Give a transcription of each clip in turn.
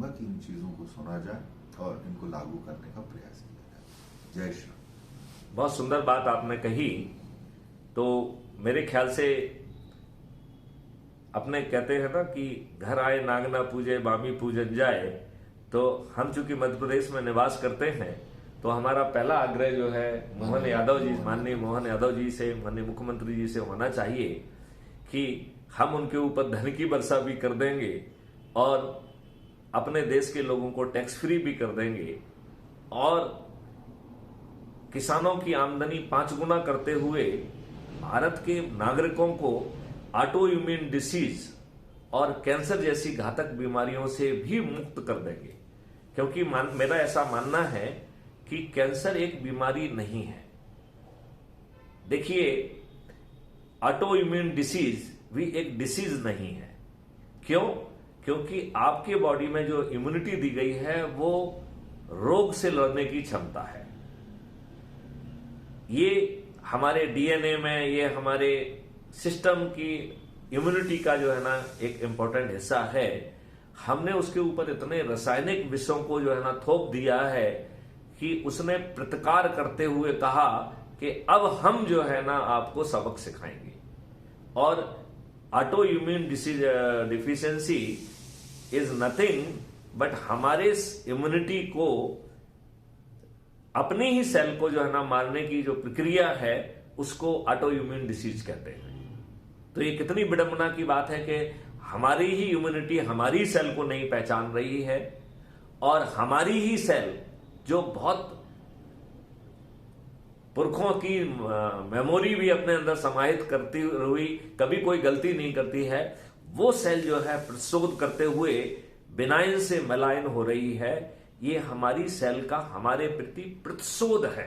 चाहूंगा कि इन चीजों को सुना जाए और इनको लागू करने का प्रयास किया जाए। जय श्री राम। बहुत सुंदर बात आपने कही। तो मेरे ख्याल से अपने कहते हैं ना कि घर आए नाग ना पूजे बामी पूजन जाए। तो हम चूंकि मध्य प्रदेश में निवास करते हैं तो हमारा पहला आग्रह जो है मोहन यादव जी, माननीय मोहन यादव जी से, माननीय मुख्यमंत्री जी से होना चाहिए कि हम उनके ऊपर धन की वर्षा भी कर देंगे और अपने देश के लोगों को टैक्स फ्री भी कर देंगे और किसानों की आमदनी 5 गुना करते हुए भारत के नागरिकों को ऑटो इम्यून डिसीज और कैंसर जैसी घातक बीमारियों से भी मुक्त कर देंगे। क्योंकि मेरा ऐसा मानना है कि कैंसर एक बीमारी नहीं है। देखिए, ऑटो इम्यून डिसीज भी एक डिसीज नहीं है। क्यों? क्योंकि आपके बॉडी में जो इम्यूनिटी दी गई है वो रोग से लड़ने की क्षमता है। ये हमारे डीएनए में, ये हमारे सिस्टम की इम्यूनिटी का जो है ना एक इंपॉर्टेंट हिस्सा है। हमने उसके ऊपर इतने रासायनिक विषयों को जो है ना थोप दिया है कि उसने प्रतिकार करते हुए कहा कि अब हम जो है ना आपको सबक सिखाएंगे। और auto immune deficiency is nothing but हमारे इम्यूनिटी को, अपने ही सेल को जो है ना मारने की जो प्रक्रिया है उसको ऑटो इम्यून डिसीज कहते हैं। तो ये कितनी विडंबना की बात है कि हमारी ही इम्यूनिटी हमारी सेल को नहीं पहचान रही है और हमारी ही सेल जो बहुत पुरखों की मेमोरी भी अपने अंदर समाहित करती हुई कभी कोई गलती नहीं करती है, वो सेल जो है प्रतिशोध करते हुए बिनाइन से मलाइन हो रही है। ये हमारी सेल का हमारे प्रति प्रतिशोध है।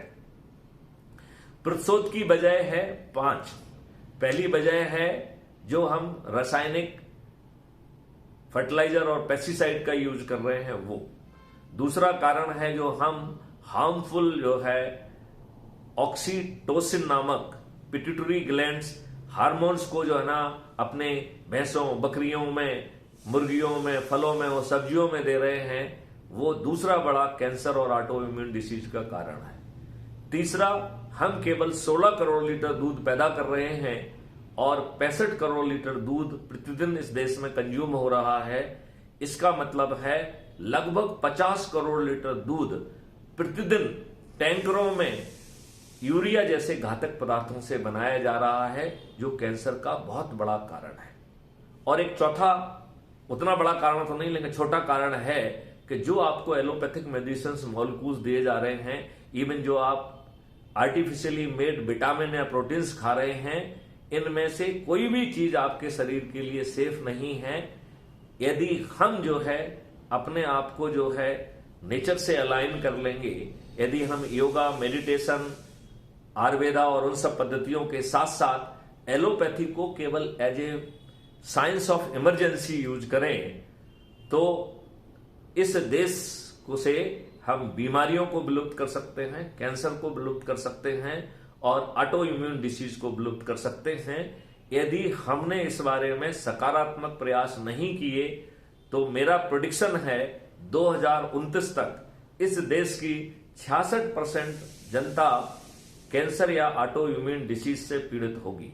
प्रतिशोध की वजह है 5। पहली वजह है जो हम रासायनिक फर्टिलाइजर और पेस्टिसाइड का यूज कर रहे हैं वो। दूसरा कारण है जो हम हार्मफुल जो है ऑक्सीटोसिन नामक पिट्यूटरी ग्लैंड्स हार्मोन्स को जो है ना अपने भैंसों, बकरियों में, मुर्गियों में, फलों में और सब्जियों में दे रहे हैं। वो दूसरा बड़ा कैंसर और ऑटो इम्यून डिसीज का कारण है। तीसरा, हम केवल 16 करोड़ लीटर दूध पैदा कर रहे हैं और 65 करोड़ लीटर दूध प्रतिदिन इस देश में कंज्यूम हो रहा है। इसका मतलब है लगभग 50 करोड़ लीटर दूध प्रतिदिन टैंकरों में यूरिया जैसे घातक पदार्थों से बनाया जा रहा है, जो कैंसर का बहुत बड़ा कारण है। और एक चौथा, उतना बड़ा कारण तो नहीं लेकिन छोटा कारण है कि जो आपको एलोपैथिक मेडिसिन मॉलिक्यूल्स दिए जा रहे हैं, इवन जो आप आर्टिफिशियली मेड विटामिन या प्रोटीन्स खा रहे हैं, इनमें से कोई भी चीज आपके शरीर के लिए सेफ नहीं है। यदि हम जो है अपने आप को जो है नेचर से अलाइन कर लेंगे, यदि हम योगा, मेडिटेशन, आयुर्वेदा और उन सब पद्धतियों के साथ साथ एलोपैथी को केवल as a science of emergency use करें, तो इस देश को से हम बीमारियों को विलुप्त कर सकते हैं, कैंसर को विलुप्त कर सकते हैं और ऑटो इम्यून डिसीज को विलुप्त कर सकते हैं। यदि हमने इस बारे में सकारात्मक प्रयास नहीं किए तो मेरा प्रेडिक्शन है 2029 तक इस देश की 66% जनता कैंसर या ऑटो इम्यून डिसीज से पीड़ित होगी।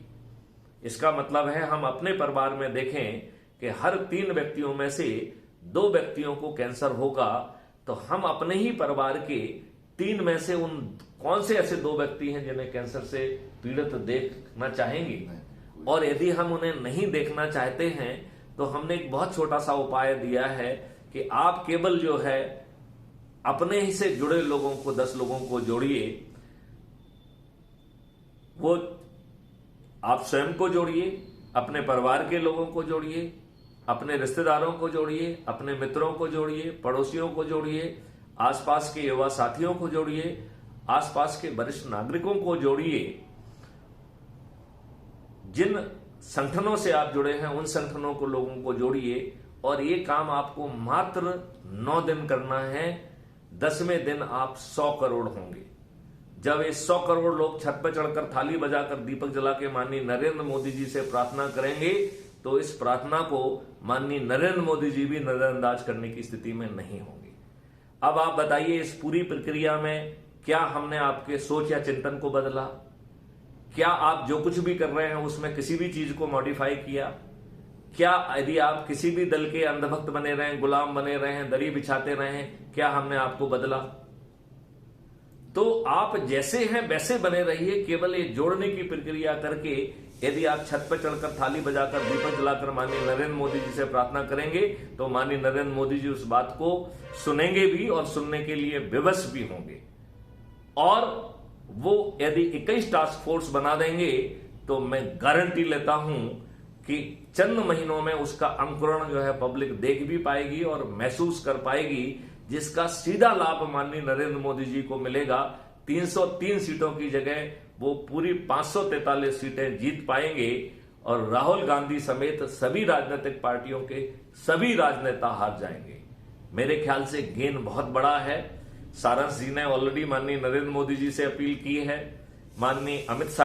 इसका मतलब है हम अपने परिवार में देखें कि हर 3 व्यक्तियों में से 2 व्यक्तियों को कैंसर होगा, तो हम अपने ही परिवार के 3 में से उन कौन से ऐसे 2 व्यक्ति हैं जिन्हें कैंसर से पीड़ित देखना चाहेंगे। और यदि हम उन्हें नहीं देखना चाहते हैं तो हमने एक बहुत छोटा सा उपाय दिया है कि आप केवल जो है अपने ही से जुड़े लोगों को 10 लोगों को जोड़िए। वो आप स्वयं को जोड़िए, अपने परिवार के लोगों को जोड़िए, अपने रिश्तेदारों को जोड़िए, अपने मित्रों को जोड़िए, पड़ोसियों को जोड़िए, आसपास के युवा साथियों को जोड़िए, आसपास के वरिष्ठ नागरिकों को जोड़िए। जिन संगठनों से आप जुड़े हैं उन संगठनों को, लोगों को जोड़िए। और ये काम आपको मात्र 9 दिन करना है। 10वें दिन आप 100 करोड़ होंगे। जब ये 100 करोड़ लोग छत पर चढ़कर थाली बजाकर दीपक जला के माननीय नरेंद्र मोदी जी से प्रार्थना करेंगे तो इस प्रार्थना को माननीय नरेंद्र मोदी जी भी नजरअंदाज करने की स्थिति में नहीं होंगे। अब आप बताइए, इस पूरी प्रक्रिया में क्या हमने आपके सोच या चिंतन को बदला? क्या आप जो कुछ भी कर रहे हैं उसमें किसी भी चीज को मॉडिफाई किया? क्या यदि आप किसी भी दल के अंधभक्त बने रहे, गुलाम बने रहे हैं, दरी बिछाते रहे हैं, क्या हमने आपको बदला? तो आप जैसे हैं वैसे बने रहिए। केवल ये जोड़ने की प्रक्रिया करके यदि आप छत पर चढ़कर थाली बजाकर दीपक जलाकर माननीय नरेंद्र मोदी जी से प्रार्थना करेंगे तो माननीय नरेंद्र मोदी जी उस बात को सुनेंगे भी और सुनने के लिए विवश भी होंगे। और वो यदि 21 टास्क फोर्स बना देंगे तो मैं गारंटी लेता हूं कि चंद महीनों में उसका अंकुरण जो है पब्लिक देख भी पाएगी और महसूस कर पाएगी, जिसका सीधा लाभ माननीय नरेंद्र मोदी जी को मिलेगा। 303 सीटों की जगह वो पूरी 543 सीटें जीत पाएंगे और राहुल गांधी समेत सभी राजनीतिक पार्टियों के सभी राजनेता हार जाएंगे। मेरे ख्याल से गेन बहुत बड़ा है। सारंश जी ने ऑलरेडी माननीय नरेंद्र मोदी जी से अपील की है, माननीय अमित शाह